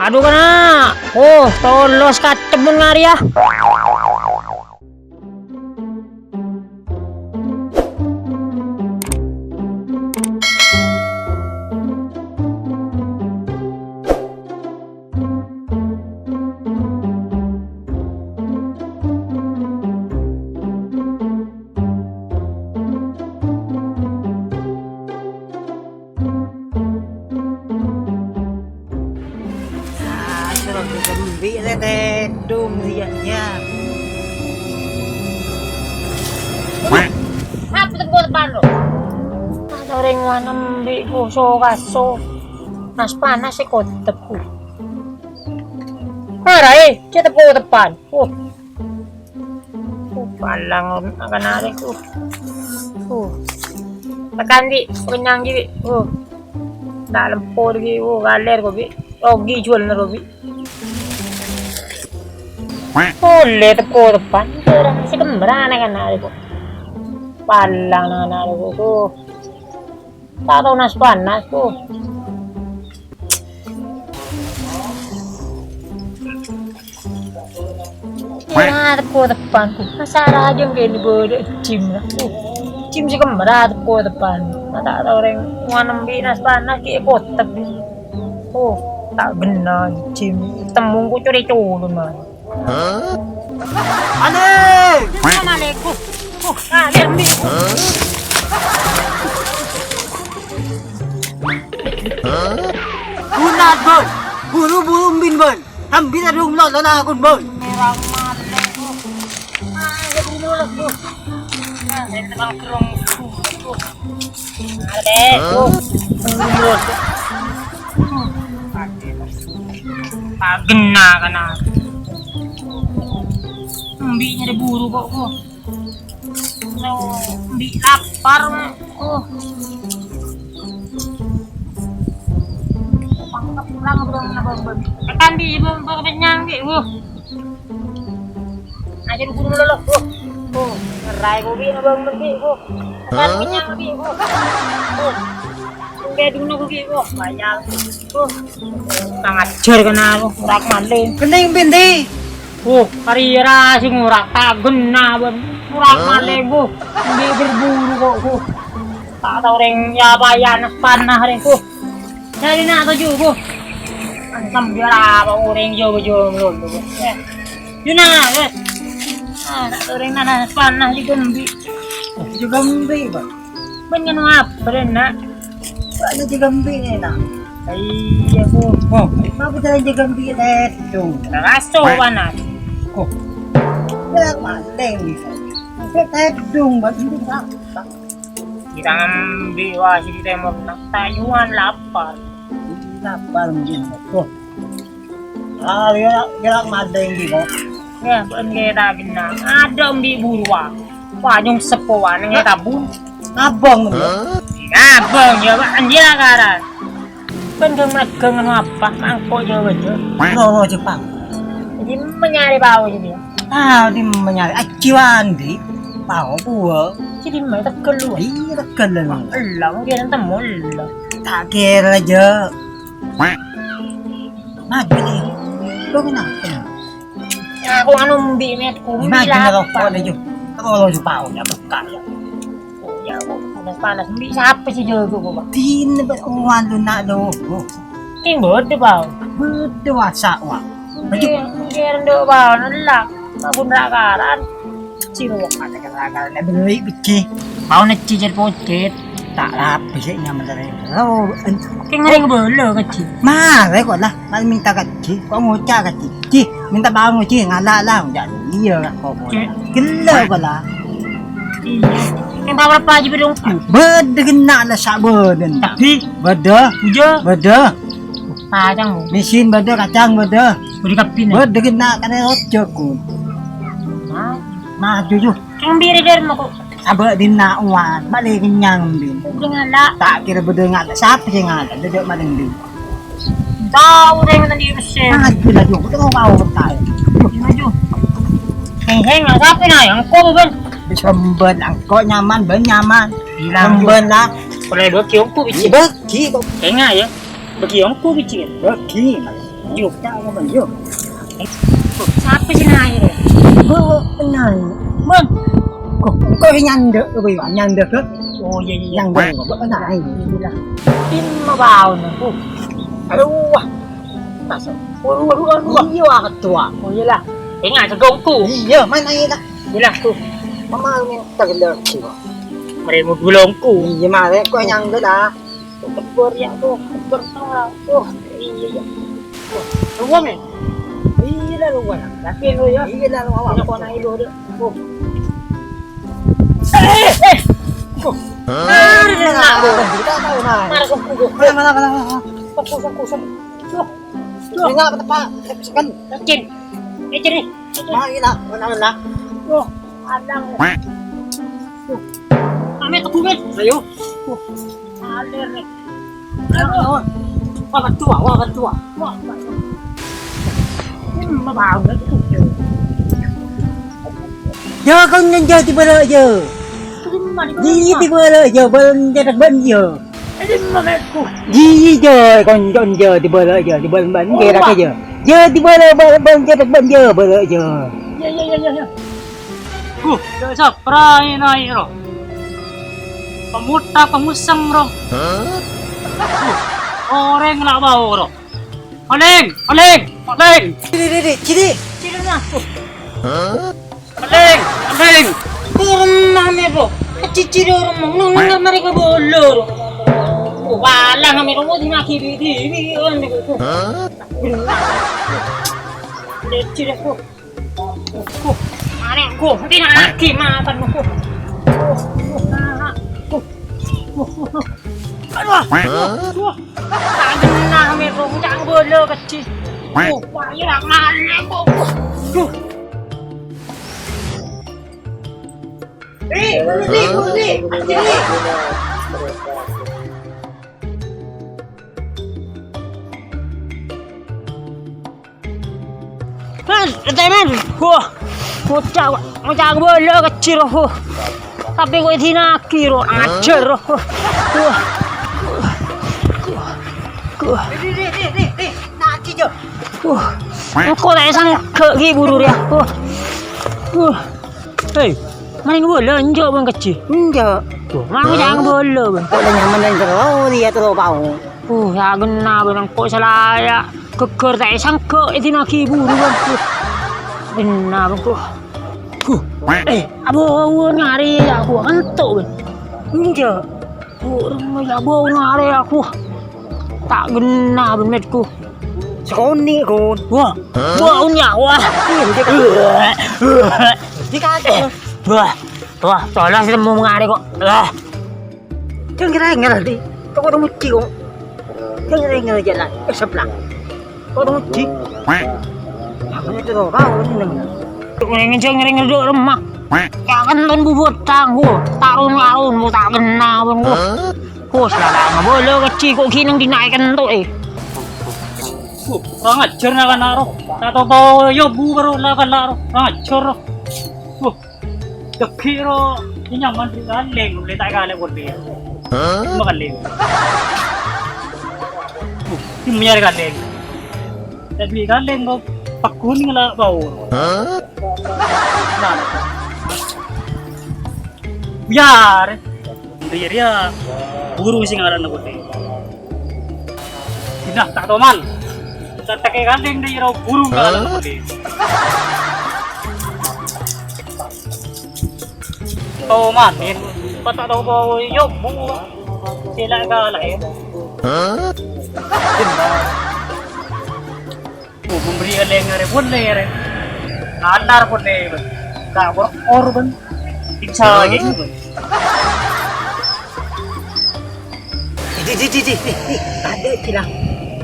Aduh kena. Oh, tolos katemun ngari ya. Bị tê đùm gì nha. Apa tu buat depan lo? Ada orang wanam di kuso kaso. Nas panas si kot tepu. Arai, kita po depan. Palang akan ada tu. Tekan di, kenyang di. Dalam po di, galer ko bi. Rogi jual na rogi. Boleh tepuk depan, orang masih kembaran kan ada kok. Palang na ada kok. Tak tahu nas panas tuh. Ya tepuk depan tuh. Masalah aja kayak ini bode cim lah. Cim sih kembaran tepuk depan. Tak tahu orang wanam bi nas panas kayak kotak. Tak benar cim. Temungku curi culun mah. Ane! Assalamualaikum. Ambil. Bunat bon! Buru-buru bin bon! Hampir ada umlot na akun bon! Merang malam. Jadi dulu aku. Saya tebang kerong. Ada. Dulu. Pagena kana. Mbinya ada buru kok. Mbi lapar. Pulang belum nabang. Tekan di belum kenyang ki. Aja dulu lo. Ngerai ko bi nabang bi. Tekan kenyang bi. Udah dulu ko ki. Bayang. Sangat jar kana aku. Rak malin. Kening binti! Karira sing ora kagena ben. Ora malih, Bu. Ndi berburu kok, Bu. Tak tau ring ya bayan panah ring, Bu. Jadi nak tuju, Bu. Antam biara apa ring jo-jo lho, Bu. Yuna, wes. Tak tau ring nana panah di gembi. Juga mbi ba? Benyen apa nak? Ano juga mbi ni na? Iya, Bu. Apa tayo juga mbi tu? Raso panas. Kaya maling ni. Tedung ba hindi na? Kita ngambil wah si timur nak tayuan lapar. Lapar din ko. Kaya maling di ko. Ya, bukan kita gina. Ada umbi burwa. Wah, yung sepuan yang kita bun. Abang mo. Abang ya, Pak. Anjir karan. Kan kemegang apa? Mangkok jauh betul. No, Jepang. Jadi menyari bau jadi. Di menyari acuan di bau buah. Jadi mereka keluar. Iya, tekelan. Elang dia nanti mula. Tak kira aja. Maju ni. Lo kenapa? Aku anu umbi ni aku umbi Maju na lapar. ko na jo. Ako lo bau nya bekal. Oh ya, panas umbi siapa sih jago kok? Tin ba uwan lo na do. King berde bau. Berdua sawa. Maju. Mungkin dok bau nolak. Mabun rakaran. Ciro Ada kata-kata na beli bici. bau na cicer pocet. Tak apa sih nyaman dari. Oh, King ngering belo kecil. mare ko lah. Mal minta kaci. Ko ngoca kaci. Ci, minta bang ci ngala lah. Jadi iya ko mo. Gila ko lah. Iya. King bawa apa aja bedong. Bedegena lah sak beden. Tapi Beda. ujo Beda. tajang mo. Mesin beda kacang beda. Budi kapin. Bedegena kana ojo ko. Maju jo. King biri dari mo ko. Aba din na uwan. Balik kenyang din. Ngala. Tak kira beda ngala. Siapa sih ngala? Duduk maling din. Tahu ring tadi mesin. Maju lah jo. Kita mau bertanya. Maju. Heng lah siapa na yang ko ben. Sumben angko nyaman ben nyaman. Bilang Sumben lah. Boleh dua kiong ku bici. Bagi kok Kenga ya. Bagi yang ku bici. bagi. Yuk, jangan bang, yuk. Siapa sih nanya deh? Nai. Bang. Kok nyandek ke bang? Nyandek ke? Oh iya iya. Nyandek kok nai. Tin mabaw na. Aduh, wah. Tasok. Waduh. Iya ketua. Oh iya lah. Ingat segong ku. Iya, main aja lah. Iya lah tu. Mama ni tagalog ko. Mari mo gulong ku. Iya, mare ko nyandek dah. Tebur yang tu. Tebur tau. Oh iya iya. Luar ni. Iya lah luar. Tapi lu ya. Iya lah luar. Aku nak ilu dia. Oh. Giờ con nhân giờ thì bây giờ gì thì bây giờ bên gia đình bên giờ gì giờ con giờ thì bây giờ thì bên bên kia ra cái giờ thì bây giờ bên gia đình bên giờ bây giờ Ya. Dosa prai na iro. Pamuta pamusang ro. Orang nak bau ro. Oleng. Ciri na. Oleng. Turun nami ro. Ciri orang mong nang mereka bolo ro. Wala kami ro di nakiri di on ko. Ciri ko. Mari ko, hindi na nakimatan mo ko. Ano? Tagal na kami ro, dyan bolo kasi. Payo lang na ko. Buli. Man, Macam bola kecil roh. Tapi kau tina kiro ajar roh. Nak je. Kau tak sang ke buru dia. Hei, main bola enjak bang kecil. Enggak. Mau jangan bola bang. Kau dah nyaman dan terlalu dia terlalu bau. Ya gena bang kau salah ya. Keker tak sang ke tina buru bang. Gena bang kau. Abo ngari aku antuk. Enggak. Orang abo ngari aku. Tak gena benetku. Sekoni kon. Wah. Wah. Dikata. Wah, soalnya saya mau ngari kok. Jangan kira di. Kau dah muci kok. Jangan kira jalan. Sebelah. Kau dah muci. Aku itu dah bau ni. Ngering duk remah. Ya kan ton bubut tanggu. Tarun mu tak kena pun ku. Salah ngabolo kecil kok kinang dinaikkan tu Orang ajar nak kan naro. Tak tahu yo bu karo nak kan naro. Orang ajar. Dekiro ni nyaman di galeng boleh tak galeng boleh. Makan leng. Timnya galeng. Tapi galeng kau pakun ngala bau. Biar ya buru sing ngaran aku teh. Nah, tak tahu mal. Tak pakai gandeng dia rau buru ngaran aku teh. Tahu man, tak tahu kau yo bu. Sila ka lain. Memberi gandeng ngare pun le. Andar pun le. Tak korban. Bisa gitu. Ada kira.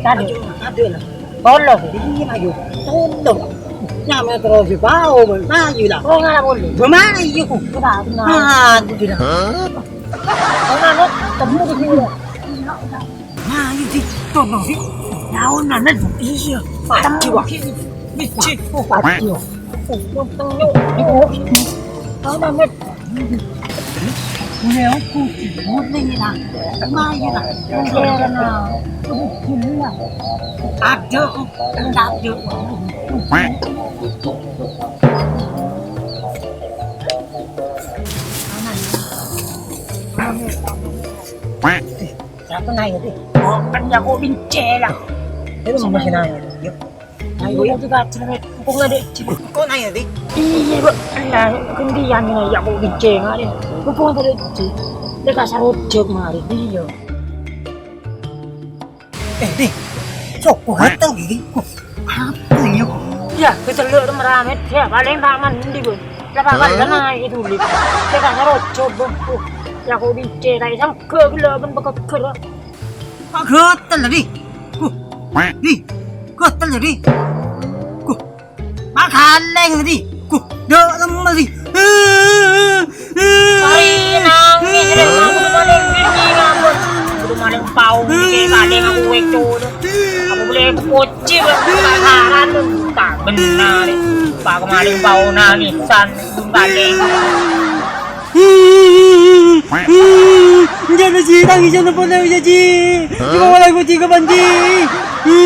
Ada lah. Tolong. Ini maju. Tolong. Nyamanya terus bau, maju lah. Oh nggak boleh. Bagaimana iya kok? Itu dah. Karena lo temu di sini. Maju di. Tolong di. Daun mana? Iya. Pasti wah. Bici. Pasti. Tengok. Tahu dah met. Nếu cô chỉ muốn đi là mai như là Con dê ra nào. đạp được đạp được đạp cái này rồi đi Kan jago bince lah. thế là masih này rồi Ayo juga cermet. Kung ada có này rồi đi iya ba. Ala kendian ni jago bince ngari. Kung ada dekat sarut jog mari dia. đi chọc của hết tao gì hát gì không Ya, kita lihat tu meramet. Ya, paling taman di bun. Lepas balik na itu lip. Dekat sarut jog bun. Jago bince tay sam ke gila bun bakal kerah. gớt tên là đi đi gớt tên là đi bác hàn lên rồi đi đỡ lắm mà gì Hari nangis dia aku maling gini ngambek. Aku maling pau ke maling aku weco tu. Aku boleh poci berkaran tu. Tak benar ni. Pak maling pau nangisan maling. Jangan là gì tao nghĩ cho nó bốn đâu gì nhưng mà lại của chị các bạn gì Dia.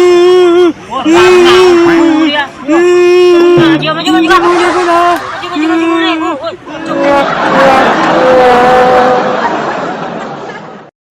Maju maju maju. không được đâu Maju maju maju.